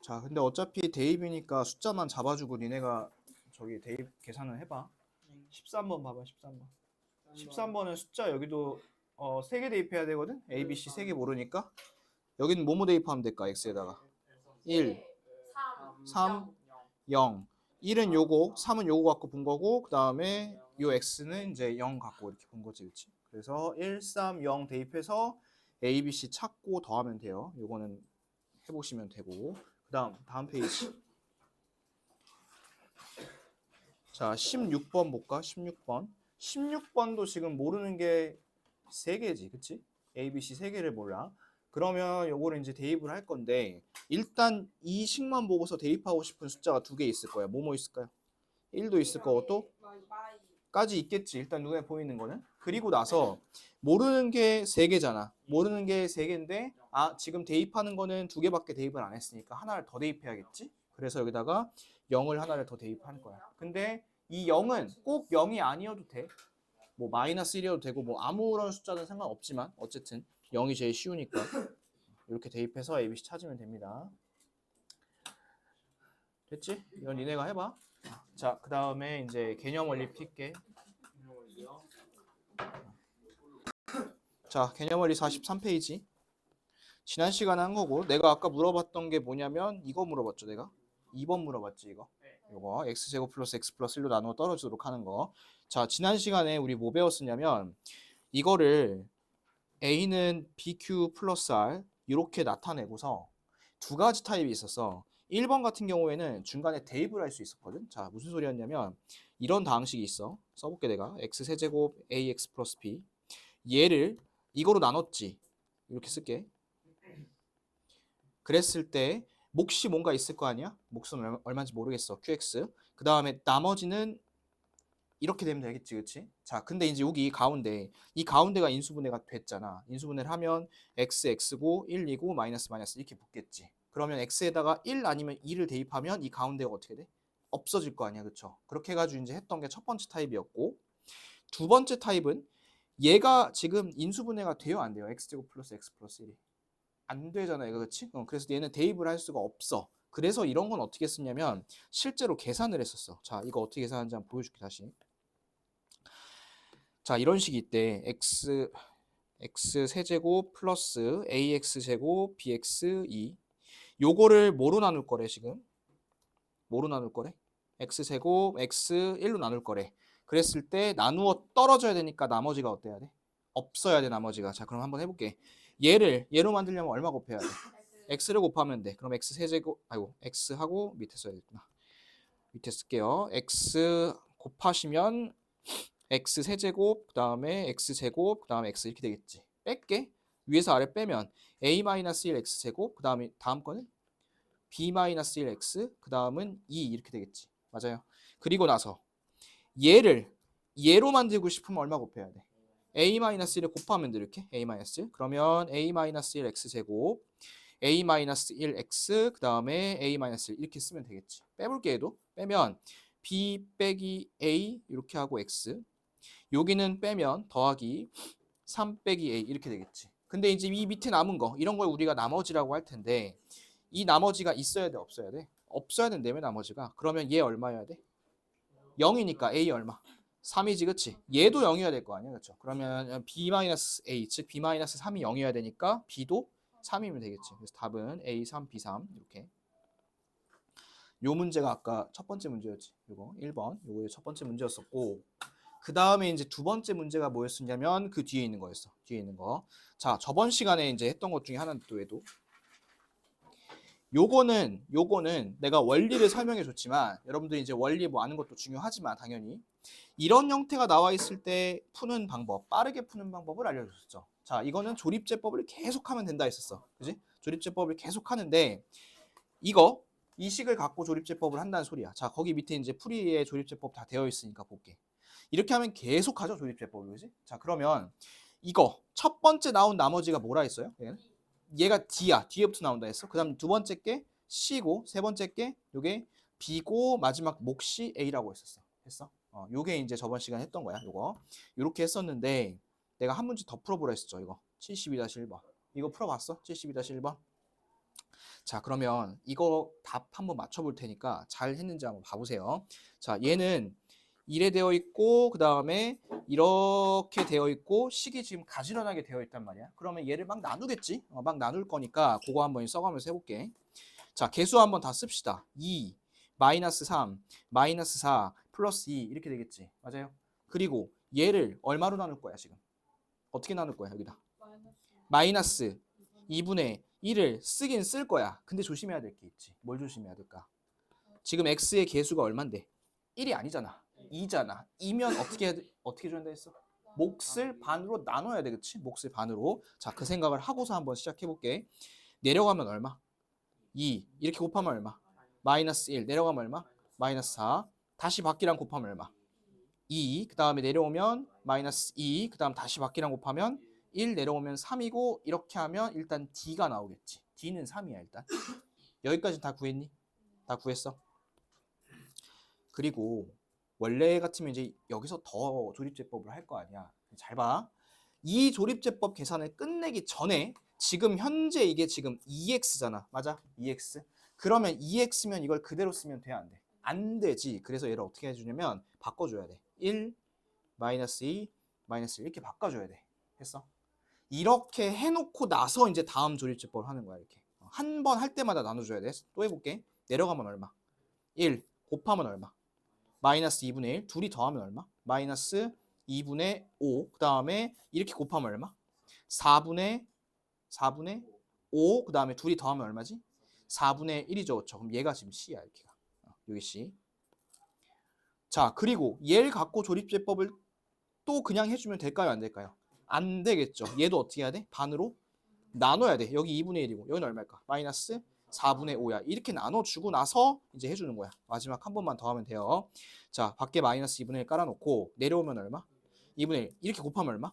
자, 근데 어차피 대입이니까 숫자만 잡아주고 니네가 저기 대입 계산을 해봐. 13번 봐봐, 13번. 13번은 숫자 여기도 3개 대입해야 되거든? A, B, C 3개 모르니까. 여기는 뭐뭐 대입하면 될까? X에다가. 1, 3, 0. 1은 요거, 3은 요거 갖고 본 거고, 그 다음에 요 X는 이제 0 갖고 이렇게 본 거지, 그치? 그래서 1, 3, 0 대입해서 A, B, C 찾고 더하면 돼요. 요거는 해보시면 되고. 그 다음 페이지. 자, 16번 볼까? 16번. 16번도 지금 모르는 게 3개지, 그치? A, B, C 3개를 몰라. 그러면 요거를 이제 대입을 할 건데, 일단 이 식만 보고서 대입하고 싶은 숫자가 2개 있을 거야. 뭐뭐 있을까요? 1도 있을 거고 또 까지 있겠지. 일단 눈에 보이는 거는. 그리고 나서 모르는 게 3개잖아. 모르는 게 3개인데 지금 대입하는 거는 2개밖에 대입을 안 했으니까 하나를 더 대입해야겠지. 그래서 여기다가 0을 하나를 더 대입하는 거야. 근데 이 0은 꼭 0이 아니어도 돼. 뭐 마이너스 1이어도 되고 뭐 아무런 숫자는 상관없지만 어쨌든 0이 제일 쉬우니까 이렇게 대입해서 ABC 찾으면 됩니다. 됐지? 이건 니네가 해봐. 자, 그 다음에 이제 개념 원리 풀게. 자, 개념 원리 43페이지. 지난 시간에 한 거고, 내가 아까 물어봤던 게 뭐냐면 이거 물어봤죠, 내가. 2번 물어봤지, 이거. 이거 x제곱 플러스 x 플러스 1로 나누어 떨어지도록 하는 거. 자, 지난 시간에 우리 뭐 배웠었냐면 이거를 a는 bq 플러스 r 이렇게 나타내고서 2가지 타입이 있었어. 1번 같은 경우에는 중간에 대입을 할 수 있었거든. 자, 무슨 소리였냐면 이런 다항식이 있어. 써볼게 내가. x 세제곱 ax 플러스 b. 얘를 이거로 나눴지. 이렇게 쓸게. 그랬을 때 몫이 뭔가 있을 거 아니야? 몫은 얼마인지 모르겠어. qx. 그 다음에 나머지는 이렇게 되면 되겠지, 그치? 자, 근데 이제 여기 가운데, 이 가운데가 인수분해가 됐잖아. 인수분해를 하면 x, x고 1, 2고 마이너스, 마이너스 이렇게 붙겠지. 그러면 x에다가 1 아니면 2를 대입하면 이 가운데가 어떻게 돼? 없어질 거 아니야, 그쵸? 그렇게 해가지고 이제 했던 게 첫 번째 타입이었고, 두 번째 타입은 얘가 지금 인수분해가 돼요, 안 돼요? x제곱 플러스 x 플러스 1이. 안 되잖아, 이거, 그치? 그래서 얘는 대입을 할 수가 없어. 그래서 이런 건 어떻게 쓰냐면 실제로 계산을 했었어. 자, 이거 어떻게 계산하는지 한번 보여줄게, 다시. 자, 이런 식이 있대. x 세제곱 플러스 ax 제곱 bx 2. 요거를 뭐로 나눌 거래, 지금? 뭐로 나눌 거래? x 제곱 x 1로 나눌 거래. 그랬을 때 나누어 떨어져야 되니까 나머지가 어때야 돼? 없어야 돼, 나머지가. 자, 그럼 한번 해볼게. 얘로 만들려면 얼마 곱해야 돼? x를 곱하면 돼. 그럼 x 세제곱, 아이고, x하고 밑에 써야겠구나. 밑에 쓸게요. x 곱하시면 x 세제곱, 그 다음에 x 제곱, 그 다음에 x 이렇게 되겠지. 뺄게. 위에서 아래 빼면 a-1 x 제곱, 그 다음에 다음 거는 b-1 x, 그 다음은 2 이렇게 되겠지. 맞아요. 그리고 나서 얘로 만들고 싶으면 얼마 곱해야 돼? a-1을 곱하면 돼, 이렇게. a-. 그러면 a-1 x 제곱, a-1 x, 그 다음에 a-1 이렇게 쓰면 되겠지. 빼볼게, 얘도. 빼면 b 빼기 a 이렇게 하고 x, 여기는 빼면 더하기 3 빼기 a 이렇게 되겠지. 근데 이제 이 밑에 남은 거, 이런 걸 우리가 나머지라고 할 텐데 이 나머지가 있어야 돼, 없어야 돼? 없어야 된다며, 나머지가. 그러면 얘 얼마여야 돼? 0이니까 a 얼마? 3이지, 그치? 얘도 0이어야 될 거 아니야, 그쵸? 그러면 b-a, 즉 b-3이 0이어야 되니까 b도 3이면 되겠지. 그래서 답은 a, 3, b, 3 이렇게. 요 문제가 아까 첫 번째 문제였지. 요거 1번. 요거 첫 번째 문제였었고, 그 다음에 이제 두 번째 문제가 뭐였었냐면 그 뒤에 있는 거였어. 뒤에 있는 거. 자, 저번 시간에 이제 했던 것 중에 하나는 또 해도. 요거는 내가 원리를 설명해 줬지만 여러분들이 이제 원리 뭐 아는 것도 중요하지만 당연히 이런 형태가 나와 있을 때 푸는 방법, 빠르게 푸는 방법을 알려줬었죠. 자, 이거는 조립제법을 계속하면 된다 했었어. 그지? 조립제법을 계속 하는데 이 식을 갖고 조립제법을 한다는 소리야. 자, 거기 밑에 이제 풀이에 조립제법 다 되어 있으니까 볼게. 이렇게 하면 계속 하죠, 조립제법을. 그지? 자, 그러면 이거 첫 번째 나온 나머지가 뭐라 했어요? 얘가 D야. 뒤에부터 나온다 했어. 그 다음 두 번째 게 C고, 세 번째 게 요게 B고, 마지막 몫이 A라고 했었어. 했어? 요게 이제 저번 시간에 했던 거야. 요거. 요렇게 했었는데 내가 한 문제 더 풀어보라 했었죠. 이거 72-1번. 이거 풀어봤어? 72-1번. 자, 그러면 이거 답 한번 맞춰볼 테니까 잘 했는지 한번 봐보세요. 자, 얘는 이래 되어 있고 그 다음에 이렇게 되어 있고 식이 지금 가지런하게 되어 있단 말이야. 그러면 얘를 막 나누겠지? 막 나눌 거니까 그거 한번 써가면서 해볼게. 자, 개수 한번 다 씁시다. 2, 마이너스 3, 마이너스 4, 플러스 2 이렇게 되겠지. 맞아요? 그리고 얘를 얼마로 나눌 거야 지금? 어떻게 나눌 거야 여기다? 마이너스 2분의 1을 쓰긴 쓸 거야. 근데 조심해야 될 게 있지. 뭘 조심해야 될까? 지금 x의 개수가 얼만데? 1이 아니잖아. 2잖아. 2면 어떻게 줘야 했어? 몫을 반으로 나눠야 돼. 그치? 몫을 반으로. 자, 그 생각을 하고서 한번 시작해 볼게. 내려가면 얼마? 2. 이렇게 곱하면 얼마? 마이너스 1. 내려가면 얼마? 마이너스 4. 다시 밖이랑 곱하면 얼마? 2. 그 다음에 내려오면 마이너스 2. 그 다음 다시 밖이랑 곱하면 1. 내려오면 3이고 이렇게 하면 일단 D가 나오겠지. D는 3이야 일단. 여기까지 다 구했니? 다 구했어? 그리고 원래 같으면 이제 여기서 더 조립제법을 할 거 아니야. 잘 봐. 이 조립제법 계산을 끝내기 전에 지금 현재 이게 지금 2x잖아. 맞아? 2x. 그러면 2x면 이걸 그대로 쓰면 돼? 안 돼? 안 되지. 그래서 얘를 어떻게 해주냐면 바꿔줘야 돼. 1, 마이너스 2, 마이너스 1 이렇게 바꿔줘야 돼. 했어? 이렇게 해놓고 나서 이제 다음 조립제법을 하는 거야. 이렇게. 한 번 할 때마다 나눠줘야 돼. 또 해볼게. 내려가면 얼마? 1 곱하면 얼마? 마이너스 2분의 1. 둘이 더하면 얼마? 마이너스 2분의 5. 그 다음에 이렇게 곱하면 얼마? 4분의 5. 그 다음에 둘이 더하면 얼마지? 4분의 1이죠. 그렇죠? 그럼 얘가 지금 C야. 이렇게가. 여기 C. 자, 그리고 얘를 갖고 조립제법을 또 그냥 해주면 될까요? 안 될까요? 안 되겠죠. 얘도 어떻게 해야 돼? 반으로 나눠야 돼. 여기 2분의 1이고 여기는 얼마일까? 마이너스 4분의 5야. 이렇게 나눠주고 나서 이제 해주는 거야. 마지막 한 번만 더 하면 돼요. 자, 밖에 마이너스 2분의 1 깔아놓고 내려오면 얼마? 2분의 1. 이렇게 곱하면 얼마?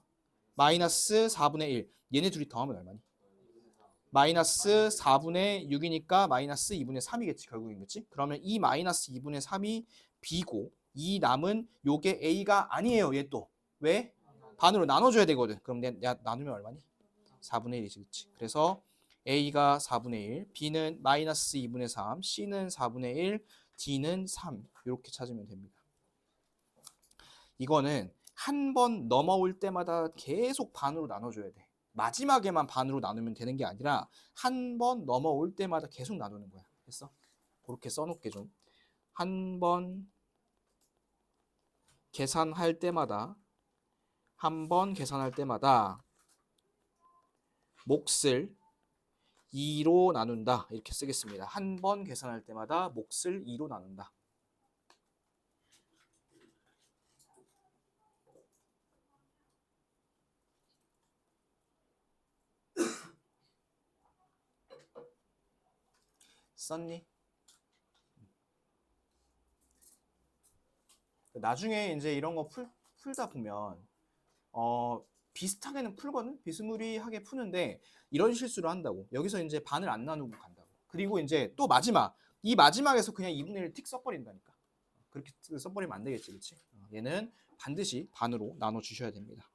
마이너스 4분의 1. 얘네 둘이 더하면 얼마니? 마이너스 4분의 6이니까 마이너스 2분의 3이겠지 결국엔. 그치? 그러면 이 마이너스 2분의 3이 B고 이 남은 요게 A가 아니에요. 얘 또. 왜? 반으로 나눠줘야 되거든. 그럼 내가 나누면 얼마니? 4분의 1이지. 그치? 그래서 A가 4분의 1, B는 마이너스 2분의 3, C는 4분의 1, D는 3. 이렇게 찾으면 됩니다. 이거는 한 번 넘어올 때마다 계속 반으로 나눠줘야 돼. 마지막에만 반으로 나누면 되는 게 아니라 한 번 넘어올 때마다 계속 나누는 거야. 됐어? 그렇게 써놓게 좀. 한 번 계산할 때마다 한 번 계산할 때마다 몫을 2로 나눈다. 이렇게 쓰겠습니다. 한 번 계산할 때마다 몫을 2로 나눈다. 썼니? 나중에 이제 이런 거 풀다 보면 비슷하게는 풀거든? 비스무리하게 푸는데 이런 실수를 한다고. 여기서 이제 반을 안 나누고 간다고. 그리고 이제 또 이 마지막에서 그냥 2분의 1을 틱 써버린다니까. 그렇게 써버리면 안 되겠지, 그치? 얘는 반드시 반으로 나눠주셔야 됩니다.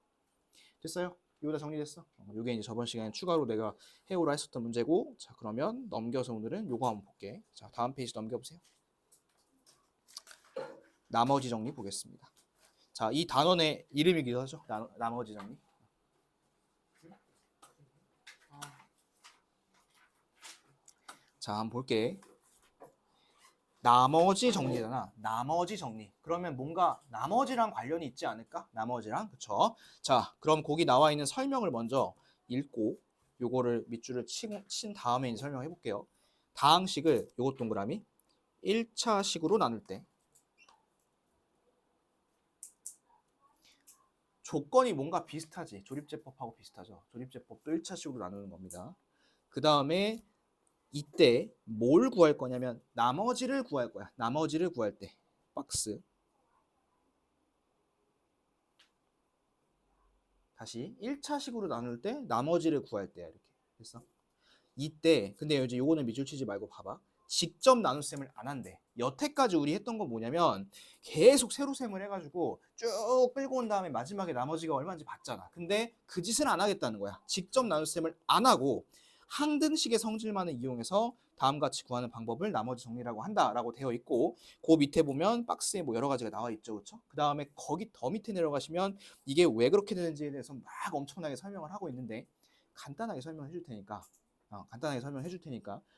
됐어요? 이거 다 정리됐어? 이게 이제 저번 시간에 추가로 내가 해오라 했었던 문제고, 자, 그러면 넘겨서 오늘은 요거 한번 볼게. 자, 다음 페이지 넘겨보세요. 나머지 정리 보겠습니다. 자, 이 단원의 이름이기도 하죠. 나머지 정리. 자, 한번 볼게. 나머지 정리잖아. 나머지 정리. 그러면 뭔가 나머지랑 관련이 있지 않을까? 나머지랑. 그쵸? 자, 그럼 거기 나와 있는 설명을 먼저 읽고 요거를 밑줄을 친 다음에 이제 설명해 볼게요. 다항식을 요것 동그라미 1차식으로 나눌 때 조건이 뭔가 비슷하지. 조립제법하고 비슷하죠. 조립제법도 1차식으로 나누는 겁니다. 그 다음에 이때 뭘 구할 거냐면 나머지를 구할 거야. 나머지를 구할 때 박스 다시 1차식으로 나눌 때 나머지를 구할 때야. 이렇게 됐어? 이때 근데 이제 요거는 밑줄 치지 말고 봐봐. 직접 나눗셈을 안 한대. 여태까지 우리 했던 건 뭐냐면 계속 세로셈을 해가지고 쭉 끌고 온 다음에 마지막에 나머지가 얼마인지 봤잖아. 근데 그 짓을 안 하겠다는 거야. 직접 나눗셈을 안 하고 항등식의 성질만을 이용해서 다음같이 구하는 방법을 나머지 정리라고 한다라고 되어 있고 그 밑에 보면 박스에 뭐 여러 가지가 나와 있죠. 그렇죠? 그 다음에 거기 더 밑에 내려가시면 이게 왜 그렇게 되는지에 대해서 막 엄청나게 설명을 하고 있는데 간단하게 설명해 줄 테니까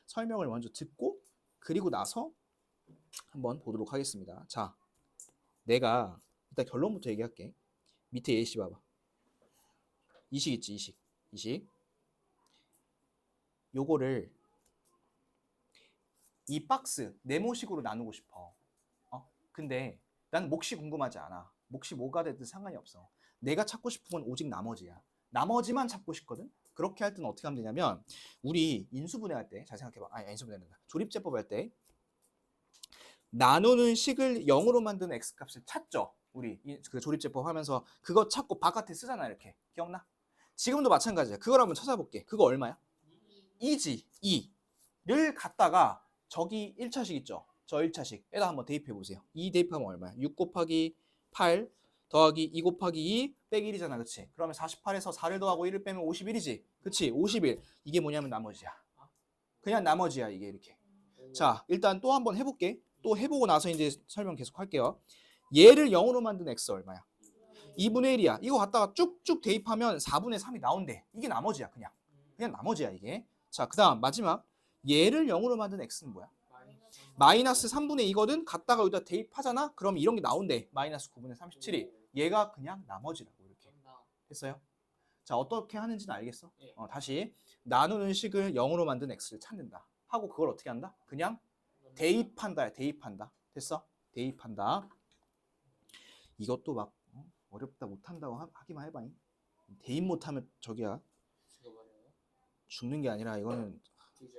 설명을 먼저 듣고 그리고 나서 한번 보도록 하겠습니다. 자, 내가 일단 결론부터 얘기할게. 밑에 예시 봐봐. 이식 있지, 이식. 요거를 이 박스 네모식으로 나누고 싶어. 근데 난 몫이 궁금하지 않아. 몫이 뭐가 되든 상관이 없어. 내가 찾고 싶은 건 오직 나머지야. 나머지만 찾고 싶거든. 그렇게 할 때는 어떻게 하면 되냐면 우리 인수분해할 때 잘 생각해봐. 아니 인수분해는 조립제법 할 때 나누는 식을 0으로 만드는 x값을 찾죠. 우리 그 조립제법 하면서 그거 찾고 바깥에 쓰잖아. 이렇게 기억나? 지금도 마찬가지야. 그걸 한번 찾아볼게. 그거 얼마야? 2지. 2를 갖다가 저기 1차식 있죠. 저 1차식에다 한번 대입해 보세요. 2 대입하면 얼마야? 6 곱하기 8 더하기 2 곱하기 2 빼기 1이잖아. 그치? 그러면 48에서 4를 더하고 1을 빼면 51이지. 그치? 51. 이게 뭐냐면 나머지야. 그냥 나머지야 이게 이렇게. 자, 일단 또 한번 해볼게. 또 해보고 나서 이제 설명 계속 할게요. 얘를 0으로 만든 x 얼마야? 2분의 1이야. 이거 갖다가 쭉쭉 대입하면 4분의 3이 나온대. 이게 나머지야 그냥. 그냥 나머지야 이게. 자, 그 다음 마지막 얘를 0으로 만든 x는 뭐야? 마이너스 3분의 2거든. 갖다가 여기다 대입하잖아. 그럼 이런 게 나온대. 마이너스 9분의 37이. 얘가 그냥 나머지라고 이렇게 했어요. 자, 어떻게 하는지는 알겠어? 다시 나누는 식을 0으로 만든 x를 찾는다 하고 그걸 어떻게 한다? 그냥 대입한다. 대입한다. 됐어? 대입한다. 이것도 막 어렵다 못한다고 하기만 해봐. 대입 못하면 저기야 죽는 게 아니라 이거는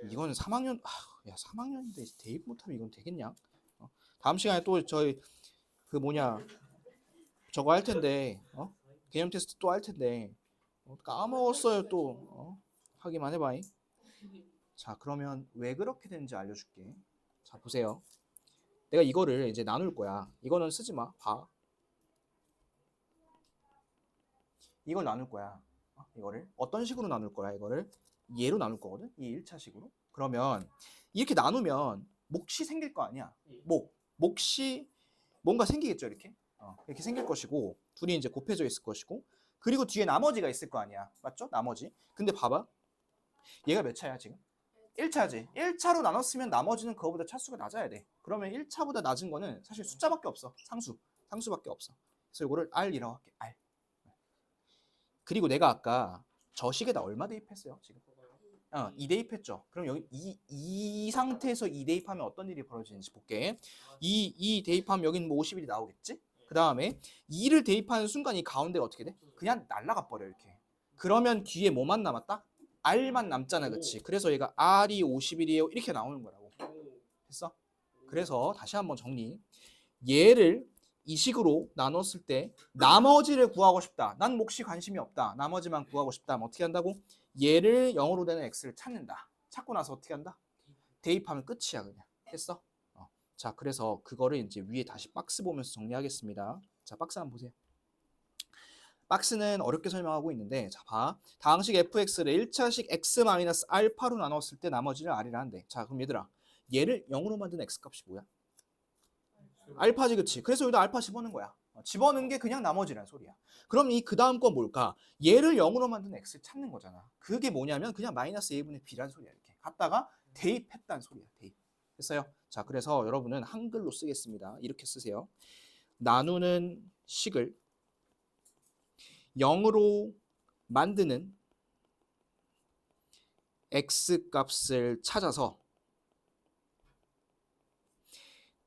3학년 야 3학년인데 대입 못하면 이건 되겠냐? 다음 시간에 또 저희 그 뭐냐 저거 할 텐데 개념 테스트 또 할 텐데 까먹었어요 또 하기만 해봐. 자, 그러면 왜 그렇게 되는지 알려줄게. 자, 보세요. 내가 이거를 이제 나눌 거야. 이거는 쓰지 마. 봐. 이걸 나눌 거야. 이거를 어떤 식으로 나눌 거야? 이거를 얘로 나눌 거거든. 이 1차식으로. 그러면 이렇게 나누면 몫이 생길 거 아니야. 몫이 뭔가 생기겠죠, 이렇게. 이렇게 생길 것이고 둘이 이제 곱해져 있을 것이고 그리고 뒤에 나머지가 있을 거 아니야. 맞죠? 나머지. 근데 봐봐. 얘가 몇 차야, 지금? 1차지. 1차로 나눴으면 나머지는 그거보다 차수가 낮아야 돼. 그러면 1차보다 낮은 거는 사실 숫자밖에 없어. 상수밖에 없어. 그래서 이거를 R이라고 할게. R. 그리고 내가 아까 저 식에다 얼마 대입했어요, 지금? 2 대입했죠. 그럼 여기 이 상태에서 2 대입하면 어떤 일이 벌어지는지 볼게. 2 대입하면 여기는 뭐 50일이 나오겠지? 그 다음에 2를 대입하는 순간 이 가운데가 어떻게 돼? 그냥 날아가 버려 이렇게. 그러면 뒤에 뭐만 남았다? R만 남잖아, 그치? 그래서 얘가 R이 50일이에요 이렇게 나오는 거라고. 됐어? 그래서 다시 한번 정리. 얘를 이 식으로 나눴을 때 나머지를 구하고 싶다. 난 몫이 관심이 없다. 나머지만 구하고 싶다. 그럼 어떻게 한다고? 얘를 0으로 되는 x를 찾는다. 찾고 나서 어떻게 한다? 대입하면 끝이야 그냥. 했어? 자, 그래서 그거를 이제 위에 다시 박스 보면서 정리하겠습니다. 자, 박스 한번 보세요. 박스는 어렵게 설명하고 있는데 자, 봐. 다항식 fx를 1차식 x-알파로 나눴을 때 나머지를 r이라 한대. 자, 그럼 얘들아 얘를 0으로 만든 x값이 뭐야? 알파지, 그치? 그래서 여기다 알파 집어넣은 거야. 집어넣은 게 그냥 나머지란 소리야. 그럼 이 그 다음 건 뭘까? 얘를 0으로 만든 x를 찾는 거잖아. 그게 뭐냐면 그냥 마이너스 a분의 b란 소리야. 이렇게 갖다가 대입했다는 소리야. 대입. 됐어요? 자, 그래서 여러분은 한글로 쓰겠습니다. 이렇게 쓰세요. 나누는 식을 0으로 만드는 x값을 찾아서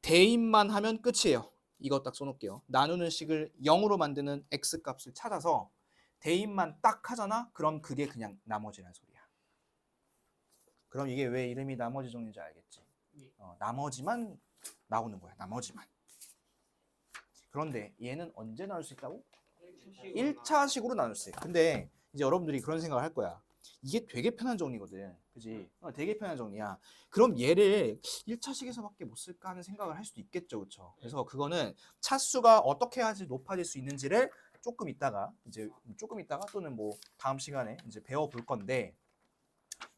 대입만 하면 끝이에요. 이거 딱 써놓을게요. 나누는 식을 0으로 만드는 x값을 찾아서 대입만 딱 하잖아? 그럼 그게 그냥 나머지란 소리야. 그럼 이게 왜 이름이 나머지 정리인지 알겠지? 나머지만 나오는 거야. 나머지만. 그런데 얘는 언제 나눌 수 있다고? 1차식으로 나눌 수 있어요. 근데 이제 여러분들이 그런 생각을 할 거야. 이게 되게 편한 정리거든. 그지? 되게 편한 정리야. 그럼 얘를 1차식에서밖에 못 쓸까 하는 생각을 할 수도 있겠죠. 그렇죠? 그래서 그거는 차수가 어떻게 해야지 높아질 수 있는지를 조금 있다가 또는 뭐 다음 시간에 이제 배워볼 건데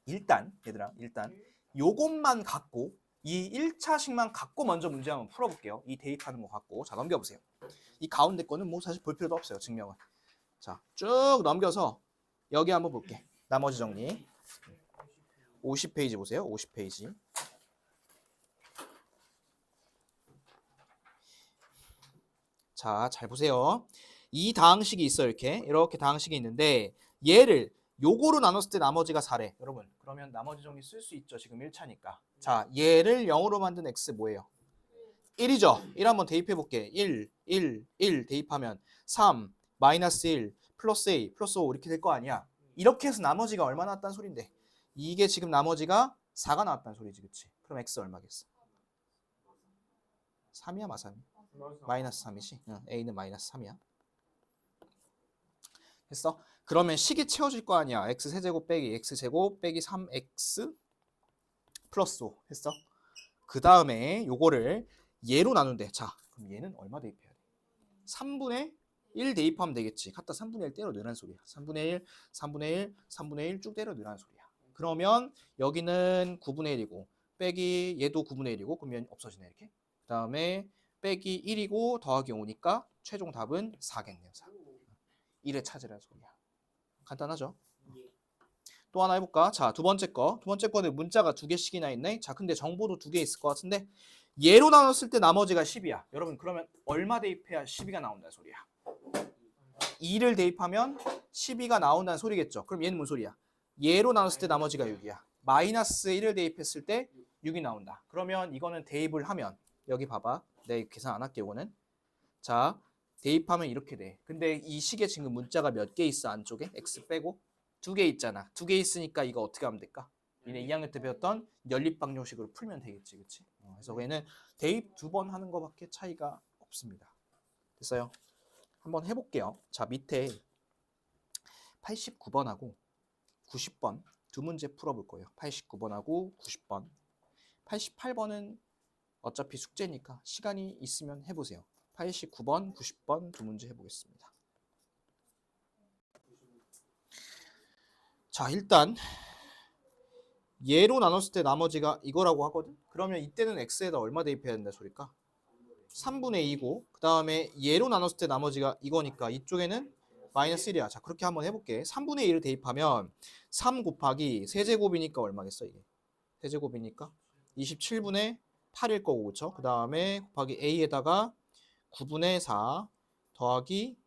일단 얘들아 일단 요것만 갖고 이 1차식만 갖고 먼저 문제 한번 풀어볼게요. 이 대입하는 거 갖고. 자 넘겨보세요. 이 가운데 거는 뭐 사실 볼 필요도 없어요. 증명은. 자 쭉 넘겨서 여기 한번 볼게. 나머지 정리. 50페이지 보세요. 50페이지. 자, 잘 보세요. 이 다항식이 있어요. 이렇게 다항식이 있는데 얘를 요거로 나눴을 때 나머지가 4래. 여러분, 그러면 나머지 정리 쓸 수 있죠. 지금 1차니까. 자, 얘를 0으로 만든 x 뭐예요? 1이죠. 1 한번 대입해 볼게. 1, 1, 1 대입하면 3, 마이너스 1, 플러스 a, 플러스 5 이렇게 될 거 아니야. 이렇게 해서 나머지가 얼마 나왔다는 소린데 이게 지금 나머지가 4가 나왔다는 소리지. 그치? 그럼 x 얼마겠어? 3이야 마삼이? 마이너스 3이지. a는 마이너스 3이야. 됐어? 그러면 식이 채워질 거 아니야. x세제곱 빼기 x제곱 빼기 3x 플러스 5 했어? 그 다음에 요거를 얘로 나눈대. 자, 그럼 얘는 얼마 대입해야 돼? 3분의 1 대입하면 되겠지. 갖다 3분의 1 때려 넣으라는 소리야. 3분의 1, 3분의 1, 3분의 1 쭉 때려 넣으라는 소리야. 그러면 여기는 9분의 1이고 빼기 얘도 9분의 1이고 그럼 얘는 없어지네 이렇게. 그 다음에 빼기 1이고 더하기 5니까 최종 답은 4겠네요. 4. 1을 찾으라는 소리야. 간단하죠? 또 하나 해볼까? 자, 두 번째 거. 두 번째 거는 문자가 2개씩이나 있네. 자, 근데 정보도 2개 있을 것 같은데 얘로 나눴을 때 나머지가 10이야. 여러분 그러면 얼마 대입해야 12가 나온다는 소리야? 2를 대입하면 12가 나온다는 소리겠죠. 그럼 얘는 무슨 소리야? 얘로 나눴을 때 나머지가 6이야. 마이너스 1을 대입했을 때 6이 나온다. 그러면 이거는 대입을 하면 여기 봐봐. 내가 계산 안 할게 이거는. 자, 대입하면 이렇게 돼. 근데 이 식에 지금 문자가 몇 개 있어 안쪽에? x 빼고 2개 있잖아. 2개 있으니까 이거 어떻게 하면 될까? 얘네 2학년 때 배웠던 연립방정식으로 풀면 되겠지, 그렇지? 그래서 얘는 대입 2번 하는 거밖에 차이가 없습니다. 됐어요? 한번 해볼게요. 자, 밑에 89번하고 90번 두 문제 풀어볼 거예요. 89번하고 90번. 88번은 어차피 숙제니까 시간이 있으면 해보세요. 89번, 90번 두 문제 해보겠습니다. 자, 일단 얘로 나눴을 때 나머지가 이거라고 하거든? 그러면 이때는 x에다 얼마 대입해야 된다 소리까? 3분의 2고 그 다음에 얘로 나눴을 때 나머지가 이거니까 이쪽에는 마이너스 1이야. 자, 그렇게 한번 해볼게. 3분의 1을 대입하면 3 곱하기 세제곱이니까 얼마겠어 이게? 세제곱이니까 27분의 8일 거고 그쵸? 그 다음에 곱하기 a에다가 9분의 4 더하기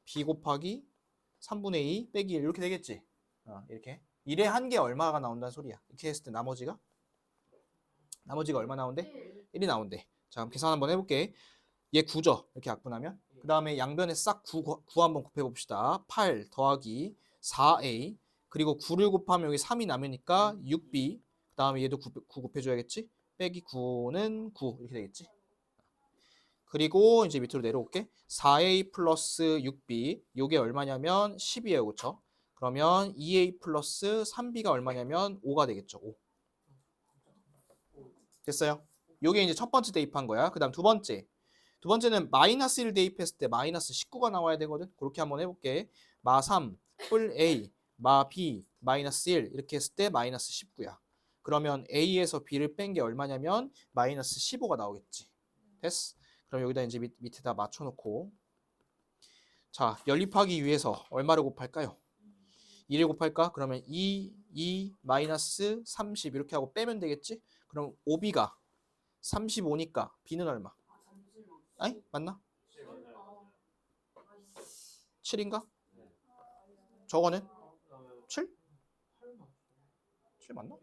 b 곱하기 3분의 2 빼기 1 이렇게 되겠지? 이렇게 1의 한 개 얼마가 나온다는 소리야. 이렇게 했을 때 나머지가 얼마 나온대? 1이 나온대. 자, 그럼 계산 한번 해볼게. 얘 9죠? 이렇게 약분하면. 그 다음에 양변에 싹 9 한번 곱해봅시다. 8 더하기 4a 그리고 9를 곱하면 여기 3이 남으니까 6b 그 다음에 얘도 9 곱해줘야겠지? 빼기 9는 9 이렇게 되겠지? 그리고 이제 밑으로 내려올게. 4a 플러스 6b 요게 얼마냐면 10이에요. 그쵸? 그러면 2a 플러스 3b가 얼마냐면 5가 되겠죠. 5. 됐어요? 요게 이제 첫 번째 대입한 거야. 그 다음 두 번째는 마이너스 1 대입했을 때 마이너스 19가 나와야 되거든. 그렇게 한번 해볼게. 마 3, 뿔 a, 마 b, 마이너스 1 이렇게 했을 때 마이너스 19야. 그러면 a에서 b를 뺀 게 얼마냐면 마이너스 15가 나오겠지. 됐어? 그럼 여기다 이제 밑에다 맞춰놓고 자, 연립하기 위해서 얼마를 곱할까요? 2를 곱할까? 그러면 2 마이너스 30 이렇게 하고 빼면 되겠지? 그럼 5b가 35니까 b는 얼마? 아니? 맞나? 7인가? 저거는? 7? 7 맞나?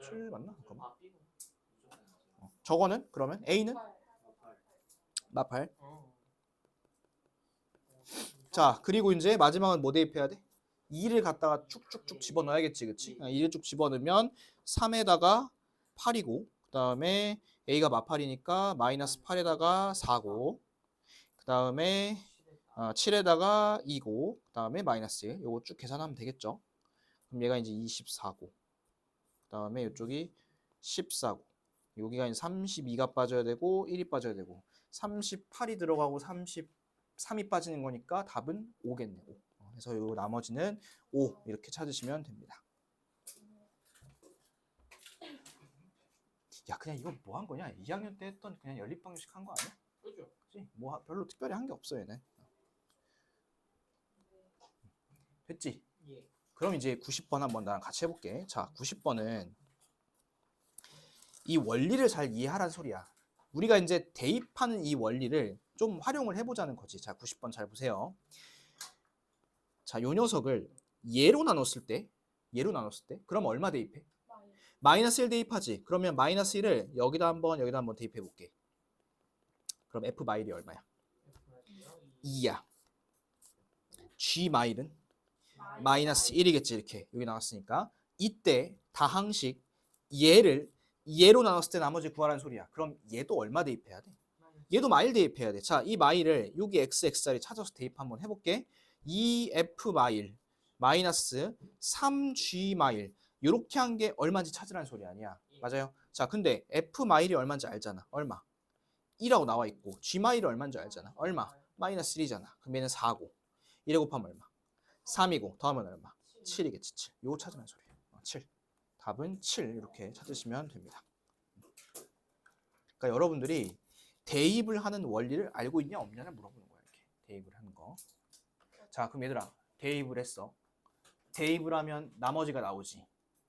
7 맞나? 잠깐만. 저거는? 그러면 a는? 마 8. 자, 그리고 이제 마지막은 뭐 대입해야 돼? 2를 갖다가 쭉쭉쭉 집어넣어야겠지, 그치? 2를 쭉 집어넣으면 3에다가 8이고 그 다음에 a가 마8이니까 마이너스 8에다가 4고 그 다음에 7에다가 2고 그 다음에 마이너스 1 요거 쭉 계산하면 되겠죠? 그럼 얘가 이제 24고 그 다음에 이쪽이 14고 여기가 이제 32가 빠져야 되고 1이 빠져야 되고 38이 들어가고 33이 빠지는 거니까 답은 5겠네. 5. 그래서 요 나머지는 5 이렇게 찾으시면 됩니다. 야, 그냥 이거 뭐 한 거냐? 2학년 때 했던 그냥 연립방정식 한 거 아니야? 그죠? 그치? 뭐 별로 특별히 한 게 없어 얘는. 됐지? 예. 그럼 이제 90번 한번 나랑 같이 해볼게. 자, 90번은 이 원리를 잘 이해하라는 소리야. 우리가 이제 대입하는 이 원리를 좀 활용을 해보자는 거지. 자, 90번 잘 보세요. 자, 요 녀석을 얘로 나눴을 때 그럼 얼마 대입해? 마이너스 1 대입하지. 그러면 마이너스 1을 여기다 한번 대입해 볼게. 그럼 F 마일이 얼마야? 2야. G 마일은 마이너스 1이겠지. 이렇게 여기 나왔으니까 이때 다항식 얘로 나눴을 때 나머지 구하라는 소리야. 그럼 얘도 얼마 대입해야 돼? 얘도 마일 대입해야 돼. 자, 이 마일을 여기 x자리 찾아서 대입 한번 해볼게. 2f 마일 마이너스 3g 마일 이렇게 한 게 얼마인지 찾으라는 소리 아니야. 맞아요. 자, 근데 f 마일이 얼마인지 알잖아. 얼마? 2라고 나와 있고 g 마일이 얼마인지 알잖아. 얼마? 마이너스 1이잖아. 그럼 얘는 4고 1에 곱하면 얼마? 3이고 더하면 얼마? 7이겠지. 7. 요거 찾으라는 소리야. 7. 답은 7 이렇게 찾으시면 됩니다. 그러니까 여러분들이 대입을 하는 원리를 알고 있냐 없냐를 물어보는 거야. 이렇게 대입을 하는 거. 자, 그럼 얘들아 대입을 했어. 대입을 하면 나머지가 나오지.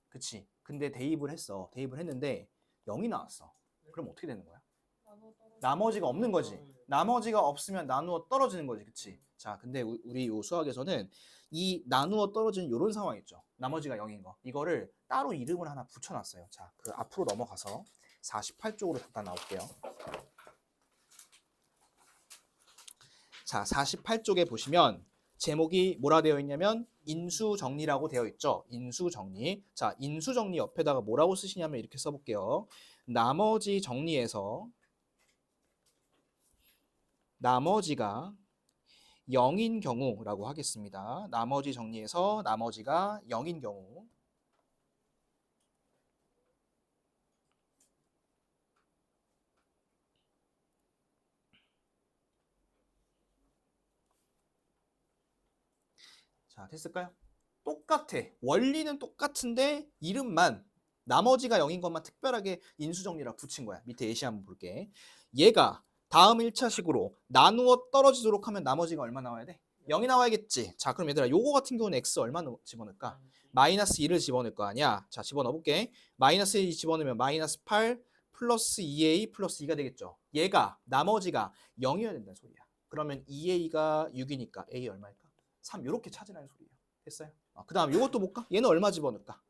그치? 근데 대입을 했어. 대입을 했는데 0이 나왔어. 그럼 어떻게 되는 거야? 나머지가 없는 거지. 나머지가 없으면 나누어 떨어지는 거지. 그치? 자, 근데 우리 요 수학에서는 이 나누어 떨어지는 이런 상황 있죠. 나머지가 0인 거. 이거를 따로 이름을 하나 붙여놨어요. 자, 그 앞으로 넘어가서 48쪽으로 잠깐 나올게요. 자, 48쪽에 보시면 제목이 뭐라 되어 있냐면 인수정리라고 되어 있죠. 인수정리. 자, 인수정리 옆에다가 뭐라고 쓰시냐면 이렇게 써볼게요. 나머지 정리에서 나머지가 0인 경우라고 하겠습니다. 나머지 정리에서 나머지가 0인 경우. 자, 됐을까요? 똑같아. 원리는 똑같은데 이름만 나머지가 0인 것만 특별하게 인수정리라 붙인 거야. 밑에 예시 한번 볼게. 얘가 다음 1차식으로 나누어 떨어지도록 하면 나머지가 얼마 나와야 돼? 0이 나와야겠지. 자, 그럼 얘들아 요거 같은 경우는 x 얼마 집어넣을까? 마이너스 2를 집어넣을 거 아니야. 자, 집어넣어볼게. 마이너스 2 집어넣으면 마이너스 8 플러스 2a 플러스 2가 되겠죠. 얘가 나머지가 0이어야 된다는 소리야. 그러면 2a가 6이니까 a 얼마일까? 3 이렇게 찾으라는 소리예요. 됐어요? 그 다음 이것도 볼까? 얘는 얼마 집어넣을까?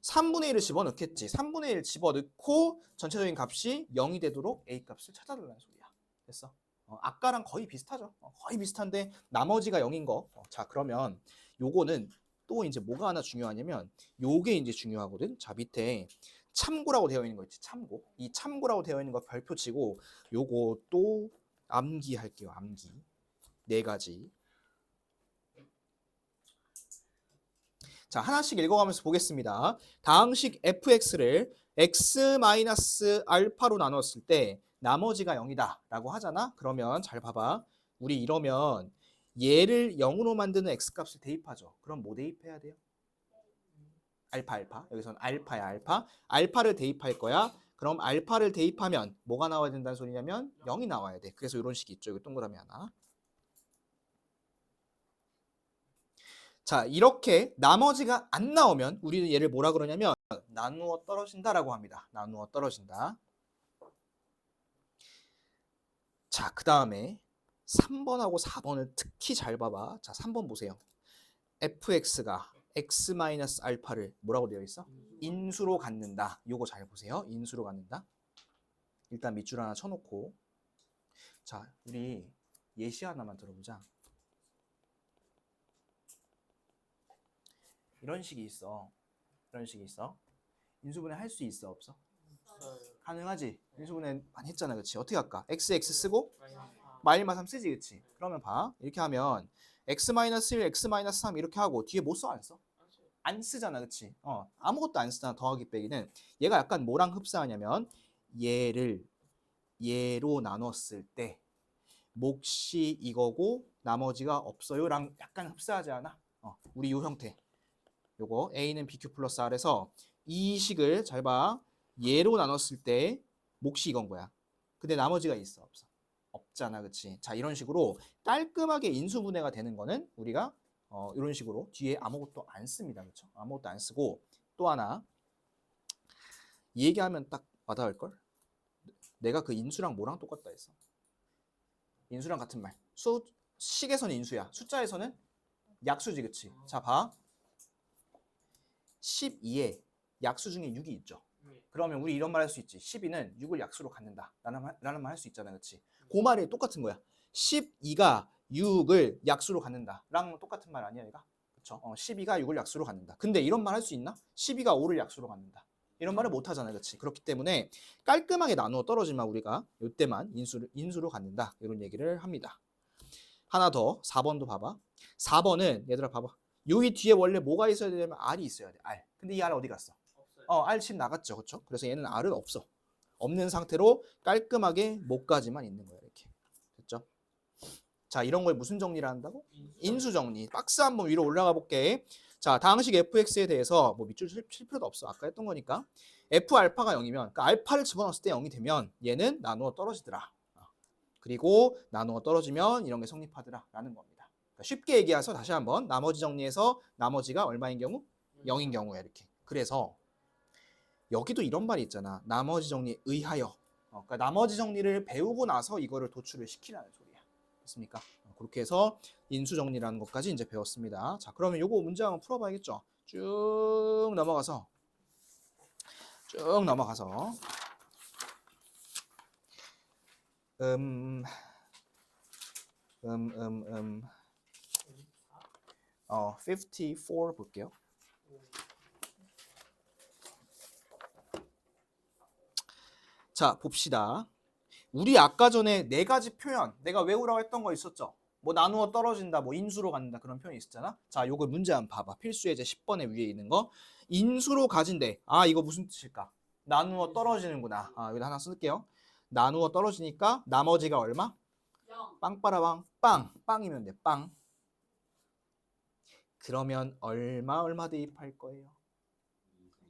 3분의 1을 집어넣겠지. 3분의 1 집어넣고 전체적인 값이 0이 되도록 a 값을 찾아달라는 소리야. 됐어? 아까랑 거의 비슷하죠. 거의 비슷한데 나머지가 0인 거. 자, 그러면 요거는 또 이제 뭐가 하나 중요하냐면 요게 이제 중요하거든. 자, 밑에 참고라고 되어 있는 거 있지. 참고. 이 참고라고 되어 있는 거 별표 치고 요거 또 암기할게요. 암기. 4가지. 자, 하나씩 읽어가면서 보겠습니다. 다항식 fx를 x-알파로 나눴을 때 나머지가 0이다 라고 하잖아. 그러면 잘 봐봐. 우리 이러면 얘를 0으로 만드는 x값을 대입하죠. 그럼 뭐 대입해야 돼요? 알파. 여기서는 알파야, 알파. 알파를 대입할 거야. 그럼 알파를 대입하면 뭐가 나와야 된다는 소리냐면 0이 나와야 돼. 그래서 이런 식이 있죠. 여기 동그라미 하나. 자, 이렇게 나머지가 안 나오면 우리는 얘를 뭐라 그러냐면 나누어 떨어진다라고 합니다. 나누어 떨어진다. 자, 그 다음에 3번하고 4번을 특히 잘 봐봐. 자, 3번 보세요. fx가 x-알파를 뭐라고 되어 있어? 인수로 갖는다. 요거 잘 보세요. 인수로 갖는다. 일단 밑줄 하나 쳐놓고. 자, 우리 예시 하나만 들어보자. 이런 식이 있어. 이런 식이 있어. 인수분해 할 수 있어, 없어? 가능하지? 인수분해 많이 했잖아, 그치? 어떻게 할까? x 쓰고 마일마 3 쓰지, 그치? 그러면 봐. 이렇게 하면 x-1, x-3 이렇게 하고 뒤에 뭐 써, 안 써? 안 쓰잖아, 그치? 아무것도 안 쓰잖아, 더하기 빼기는. 얘가 약간 뭐랑 흡사하냐면 얘를 얘로 나눴을 때 몫이 이거고 나머지가 없어요랑 약간 흡사하지 않아? 우리 요 형태. 요거 A는 BQ 플러스 R에서 이 식을 잘 봐. 얘로 나눴을 때 몫이 이건 거야. 근데 나머지가 있어? 없어? 없잖아. 그치? 자, 이런 식으로 깔끔하게 인수분해가 되는 거는 우리가 이런 식으로 뒤에 아무것도 안 씁니다. 그렇죠? 아무것도 안 쓰고 또 하나 이 얘기하면 딱 와닿을걸? 내가 그 인수랑 뭐랑 똑같다 했어? 인수랑 같은 말. 식에서는 인수야. 숫자에서는 약수지. 그치? 자, 봐. 12에 약수 중에 6이 있죠. 그러면 우리 이런 말 할 수 있지. 12는 6을 약수로 갖는다. 라는 말 할 수 있잖아. 그치? 그 말이 똑같은 거야. 12가 6을 약수로 갖는다. 랑 똑같은 말 아니야, 얘가? 그쵸? 12가 6을 약수로 갖는다. 근데 이런 말 할 수 있나? 12가 5를 약수로 갖는다. 이런 말을 못 하잖아요. 그치? 그렇기 때문에 깔끔하게 나누어 떨어지면 우리가 이때만 인수로 갖는다. 이런 얘기를 합니다. 하나 더 4번도 봐봐. 4번은 얘들아 봐봐. 여기 뒤에 원래 뭐가 있어야 되냐면 R이 있어야 돼. R. 근데 이 R 어디 갔어? 없어요. R 칩 나갔죠. 그렇죠? 그래서 얘는 R은 없어. 없는 상태로 깔끔하게 목까지만 있는 거야. 이렇게. 됐죠? 자, 이런 걸 무슨 정리를 한다고? 인수 정리. 박스 한번 위로 올라가 볼게. 자, 다항식 fx에 대해서 뭐 밑줄 칠 필요도 없어. 아까 했던 거니까. f 알파가 0이면 그러니까 알파를 집어넣었을 때 0이 되면 얘는 나누어 떨어지더라. 그리고 나누어 떨어지면 이런 게 성립하더라 라는 겁니다. 그러니까 쉽게 얘기해서 다시 한번 나머지 정리해서 나머지가 얼마인 경우? 0인 경우에 이렇게. 그래서 여기도 이런 말이 있잖아. 나머지 정리에 의하여. 그러니까 나머지 정리를 배우고 나서 이거를 도출을 시키라는 소리야. 됐습니까? 그렇게 해서 인수 정리라는 것까지 이제 배웠습니다. 자, 그러면 요거 문제 한번 풀어봐야겠죠. 쭉 넘어가서 음, 54 볼게요. 자, 봅시다. 우리 아까 전에 네 가지 표현, 내가 외우라고 했던 거 있었죠? 뭐 나누어 떨어진다, 뭐 인수로 갖는다 그런 표현이 있었잖아. 자, 요거 문제 한번 봐봐. 필수 예제 10번에 위에 있는 거. 인수로 가진대. 아, 이거 무슨 뜻일까? 나누어 떨어지는구나. 아, 여기다 하나 쓸게요. 나누어 떨어지니까 나머지가 얼마? 0. 빵빠라빵. 빵. 빵이면 돼. 빵. 그러면 얼마 대입할 거예요?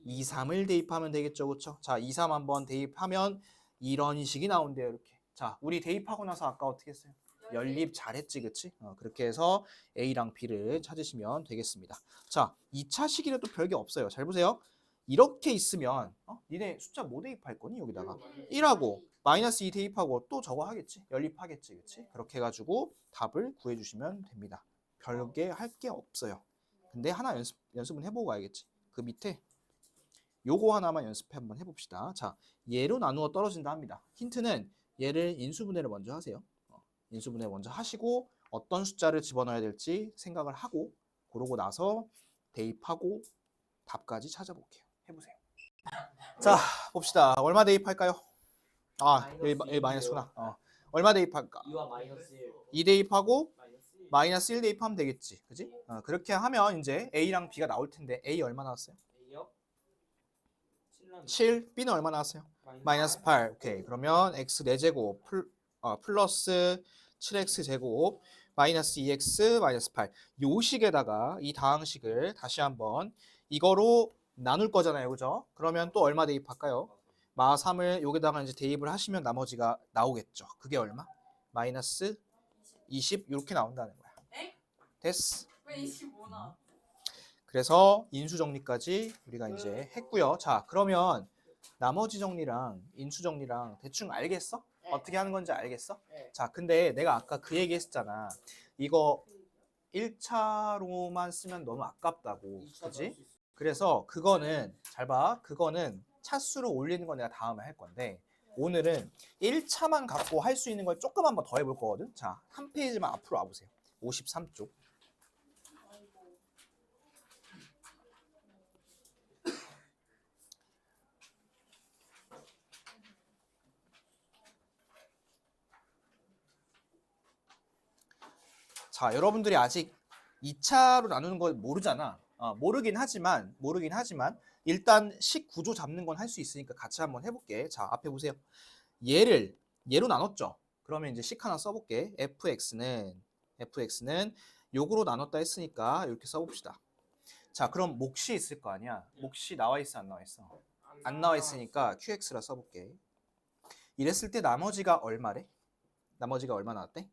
2, 3을 대입하면 되겠죠. 그렇죠? 자, 2, 3 한번 대입하면 이런 식이 나온대요. 이렇게. 자, 우리 대입하고 나서 아까 어떻게 했어요? 연립 잘했지. 그치? 그렇게 해서 A랑 B를 찾으시면 되겠습니다. 자, 2차 식이라도 별게 없어요. 잘 보세요. 이렇게 있으면 니네 숫자 뭐 대입할 거니? 여기다가 1하고 마이너스 2 대입하고 또 저거 하겠지? 연립하겠지. 그치? 그렇게 해가지고 답을 구해주시면 됩니다. 별게 할 게 없어요. 근데 하나 연습은 해보고 가야겠지. 그 밑에 요거 하나만 연습해 한번 해봅시다. 자, 얘로 나누어 떨어진다 합니다. 힌트는 얘를 인수분해를 먼저 하세요. 인수분해 먼저 하시고 어떤 숫자를 집어넣어야 될지 생각을 하고 그러고 나서 대입하고 답까지 찾아볼게요. 해보세요. 자, 봅시다. 얼마 대입할까요? 아, 여기 마이너스구나. 얼마 대입할까? 2와 마이너스 1. 2 대입하고 마이너스 1 대입하면 되겠지. 그지? 그렇게 하면 이제 A랑 B가 나올 텐데 A 얼마 나왔어요? A요? 7, B는 얼마 나왔어요? 마이너스 8. 오케이. 그러면 x 4제곱 플러스 7x 제곱 마이너스 2x 마이너스 8. 요 식에다가 이 다항식을 다시 한번 이거로 나눌 거잖아요. 그죠? 그러면 또 얼마 대입할까요? 마 3을 여기다가 이제 대입을 하시면 나머지가 나오겠죠. 그게 얼마? 마이너스 20 이렇게 나온다는 거야. 에? 됐어. 왜 25나? 그래서 인수 정리까지 우리가 이제 했고요. 자, 그러면 나머지 정리랑 인수 정리랑 대충 알겠어? 네. 어떻게 하는 건지 알겠어? 네. 자, 근데 내가 아까 그 얘기 했었잖아. 이거 1차로만 쓰면 너무 아깝다고. 그지? 그래서 그거는 잘 봐. 그거는 차수를 올리는 건 내가 다음에 할 건데 오늘은 1차만 갖고 할 수 있는 걸 조금 한번 더 해볼 거거든. 자, 한 페이지만 앞으로 와보세요. 53쪽. 자, 여러분들이 아직 2차로 나누는 걸 모르잖아. 모르긴 하지만 일단 식 구조 잡는 건 할 수 있으니까 같이 한번 해볼게. 자, 앞에 보세요. 얘로 나눴죠. 그러면 이제 식 하나 써볼게. fx는 요거로 나눴다 했으니까 이렇게 써봅시다. 자, 그럼 몫이 있을 거 아니야. 몫이 나와 있어, 안 나와 있어? 안 나와 있으니까 qx라 써볼게. 이랬을 때 나머지가 얼마래? 나머지가 얼마 나왔대?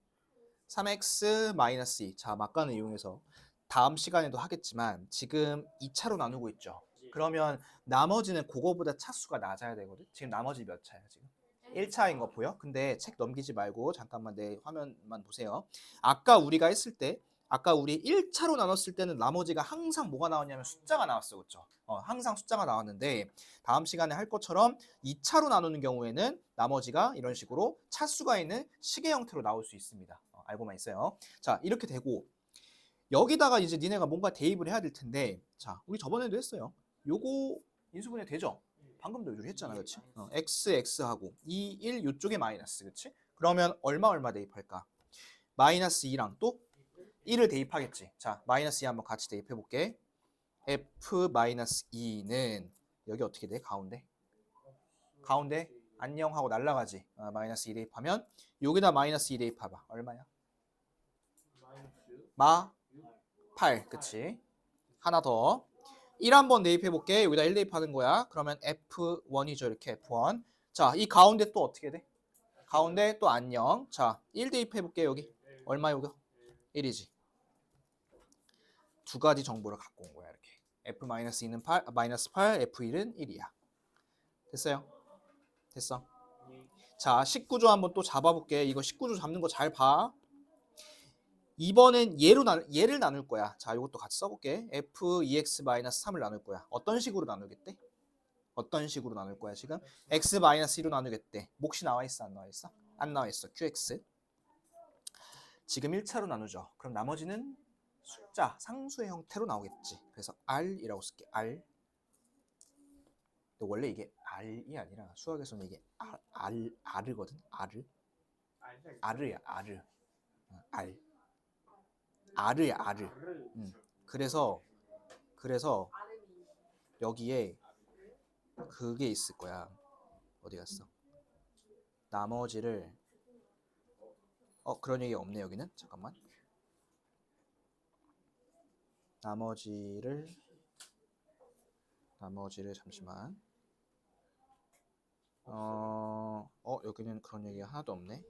3x-2. 자, 막간을 이용해서 다음 시간에도 하겠지만 지금 2차로 나누고 있죠. 그러면 나머지는 그거보다 차수가 낮아야 되거든. 지금 나머지 몇 차야 지금? 1차인 거 보여? 근데 책 넘기지 말고 잠깐만 내 화면만 보세요. 아까 우리가 했을 때 아까 우리 1차로 나눴을 때는 나머지가 항상 뭐가 나왔냐면 숫자가 나왔어. 그렇죠? 항상 숫자가 나왔는데 다음 시간에 할 것처럼 2차로 나누는 경우에는 나머지가 이런 식으로 차수가 있는 시계 형태로 나올 수 있습니다. 알고만 있어요. 자, 이렇게 되고 여기다가 이제 니네가 뭔가 대입을 해야 될 텐데 자, 우리 저번에도 했어요. 요거 인수분해 되죠? 방금도 우리 했잖아. 그렇지? x하고 2, 1 요쪽에 마이너스. 그렇지? 그러면 얼마 대입할까? 마이너스 2랑 또 1을 대입하겠지. 자, 마이너스 2 한번 같이 대입해 볼게. f-2는 여기 어떻게 돼? 가운데 안녕 하고 날라가지. 마이너스 2 대입하면 여기다 마이너스 2 대입해봐. 얼마야? 마 8. 그치? 하나 더 1 한번 대입해 볼게. 여기다 1 대입하는 거야. 그러면 f1이죠. 이렇게 f1. 자, 이 가운데 또 어떻게 돼? 가운데 또 안녕. 자, 1 대입해 볼게. 여기 얼마 여기? 1이지. 두 가지 정보를 갖고 온 거야. 이렇게 f-2는 8, 마이너스 8, f1은 1이야. 됐어요? 됐어. 자, 식구조 한번 또 잡아볼게. 이거 식구조 잡는 거 잘 봐. 이번엔 얘를 나눌 거야. 자, 이것도 같이 써볼게. f2x-3을 나눌 거야. 어떤 식으로 나누겠대? 어떤 식으로 나눌 거야 지금? x-2로 나누겠대. 몫이 나와 있어, 안 나와 있어? 안 나와 있어. qx. 지금 1차로 나누죠. 그럼 나머지는 숫자, 상수의 형태로 나오겠지. 그래서 r이라고 쓸게. r. 근데 원래 이게 r이 아니라 수학에서는 이게 r거든. r야, r. r야, r. 그래서 여기에 그게 있을 거야. 어디 갔어? 나머지를 그런 얘기 없네 여기는. 잠깐만. 나머지를 잠시만. 여기는 그런 얘기가 하나도 없네.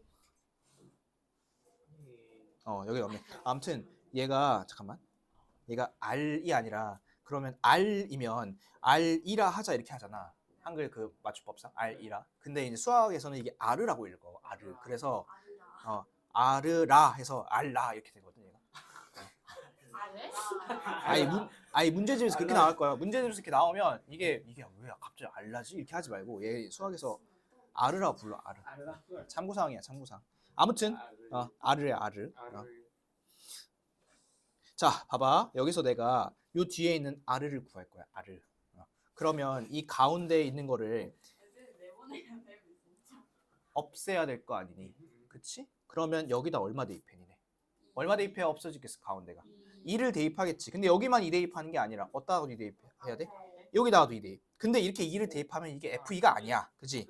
여기 없네. 아무튼 얘가 잠깐만. 얘가 r이 아니라 그러면 r이면 r이라 하자 이렇게 하잖아. 한글 그 맞춤법상 r이라. 근데 이제 수학에서는 이게 r라고 읽어. r. 그래서 r라 해서 r라 이렇게 되거든 얘가. 아니 문제집에서 그렇게 나올 거야. 문제집에서 이렇게 나오면 이게 왜 갑자기 r라지 이렇게 하지 말고 얘 수학에서 r라고 불러. r. 참고사항이야 참고사항. 아무튼 r야 r. 자, 봐봐. 여기서 내가 요 뒤에 있는 r을 구할 거야. r. 그러면 이 가운데에 있는 거를 없애야 될 거 아니니? 그치? 그러면 여기다 얼마 대입해 니네? 얼마 대입해야 없어지겠어 가운데가? 2를 대입하겠지. 근데 여기만 2 대입하는 게 아니라 어디다가도 2 대입해야 돼? 여기다가도 2 대입. 근데 이렇게 2를 대입하면 이게 F2가 아니야. 그치?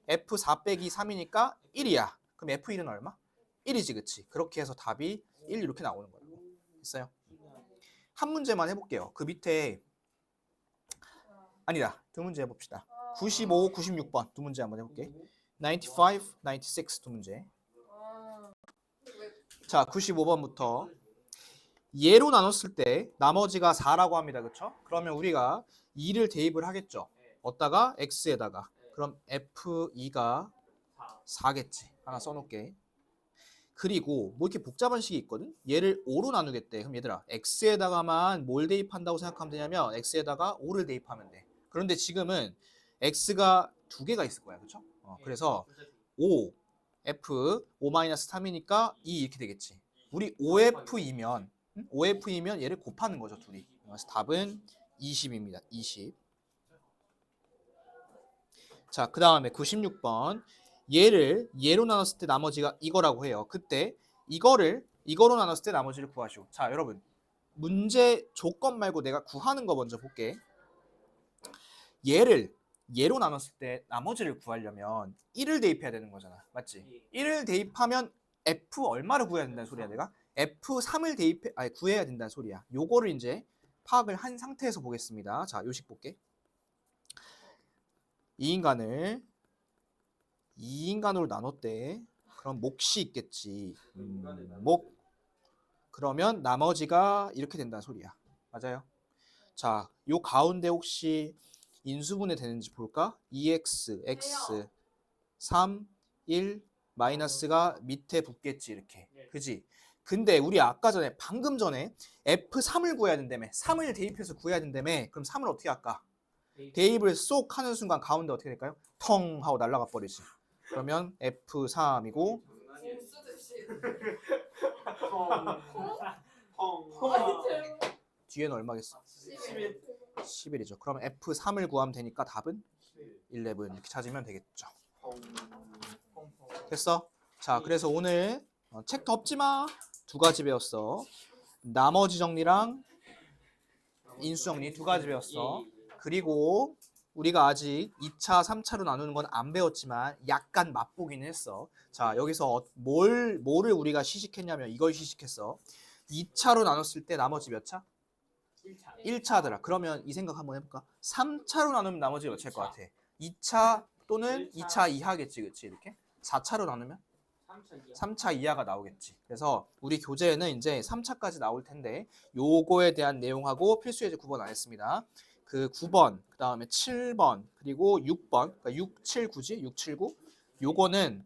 F4 빼기 3이니까 1이야. 그럼 F1은 얼마? 1이지. 그치? 그렇게 해서 답이 1 이렇게 나오는 거라고. 됐어요? 한 문제만 해볼게요. 그 밑에 아니다. 두 문제 해봅시다. 95, 96번 두 문제 한번 해볼게. 95, 96 두 문제. 자, 95번부터 얘로 나눴을 때 나머지가 4라고 합니다. 그렇죠? 그러면 우리가 2를 대입을 하겠죠. 어디다가? x에다가. 그럼 f2가 4겠지. 하나 써놓을게. 그리고 뭐 이렇게 복잡한 식이 있거든. 얘를 5로 나누겠대. 그럼 얘들아 x에다가만 뭘 대입한다고 생각하면 되냐면 x에다가 5를 대입하면 돼. 그런데 지금은 x가 두 개가 있을 거야. 그렇죠? 그래서 5 f 5-3이니까 2 이렇게 되겠지. 우리 5f이면 얘를 곱하는 거죠, 둘이. 그래서 답은 20입니다. 20. 자, 그 다음에 96번. 얘로 나눴을 때 나머지가 이거라고 해요. 그때 이거로 나눴을 때 나머지를 구하시오. 자, 여러분. 문제 조건 말고 내가 구하는 거 먼저 볼게. 얘를 얘로 나눴을 때 나머지를 구하려면 1을 대입해야 되는 거잖아. 맞지? 1을 대입하면 F 얼마를 구해야 된다는 소리야, 내가? F3을 구해야 된다는 소리야. 요거를 이제 파악을 한 상태에서 보겠습니다. 자, 요식 볼게. 이 인간을 2인간으로 나눴대. 그럼 몫이 있겠지. 몫. 그러면 나머지가 이렇게 된다는 소리야. 맞아요? 자, 요 가운데 혹시 인수분해 되는지 볼까? 2x, x, 3, 1, 마이너스가 밑에 붙겠지 이렇게. 그지? 근데 우리 아까 전에 방금 전에 F3을 구해야 된다며. 3을 대입해서 구해야 된다며. 그럼 3을 어떻게 할까? 대입을 쏙 하는 순간 가운데 어떻게 될까요? 텅 하고 날아가 버리지. 그러면 F3이고 뒤에는 얼마겠어? 11이죠. 그럼 F3을 구하면 되니까 답은 11 이렇게 찾으면 되겠죠. 됐어? 자, 그래서 오늘 책 덮지 마. 두 가지 배웠어. 나머지 정리랑 인수 정리 두 가지 배웠어. 그리고 우리가 아직 2차, 3차로 나누는 건 안 배웠지만 약간 맛보기는 했어. 자, 여기서 뭐를 우리가 시식했냐면 이걸 시식했어. 2차로 나눴을 때 나머지 몇 차? 1차더라. 그러면 이 생각 한번 해볼까? 3차로 나누면 나머지가 몇 차일 것 같아? 2차 또는 2차 이하겠지, 그치? 이렇게? 4차로 나누면? 3차 이하가 나오겠지. 그래서 우리 교재에는 이제 3차까지 나올 텐데 요거에 대한 내용하고 필수 예제 9번 안 했습니다. 그 9번, 그 다음에 7번, 그리고 6번, 그러니까 6, 7, 9지? 6, 7, 9. 요거는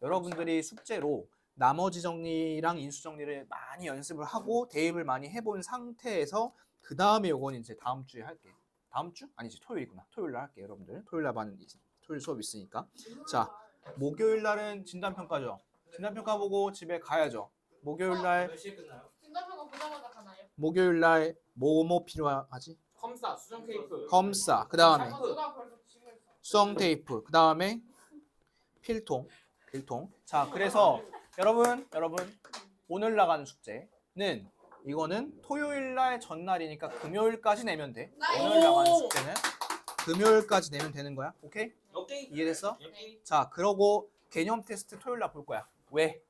여러분들이 숙제로 나머지 정리랑 인수 정리를 많이 연습을 하고 대입을 많이 해본 상태에서 그 다음에 요거는 이제 다음 주에 할게. 다음 주? 아니지, 토요일이구나. 토요일 날 할게, 여러분들. 토요일 수업 있으니까. 자, 목요일 날은 진단평가죠. 진단평가 보고 집에 가야죠. 목요일 날 몇 시에 끝나요? 진단평가 보자마자 가나요? 목요일 날 뭐 필요하지? 컴사, 수정 테이프. 검사, 그 다음에 누가 벌써 집을 써. 수성 테이프, 그 다음에 필통. 자, 그래서 여러분 오늘 나가는 숙제는 이거는 토요일 날 전날이니까 금요일까지 내면 돼. 오늘 나가는 숙제는 금요일까지 내면 되는 거야. 오케이? 오케이. 이해됐어? 오케이. 자, 그러고 개념 테스트 토요일 날 볼 거야. 왜?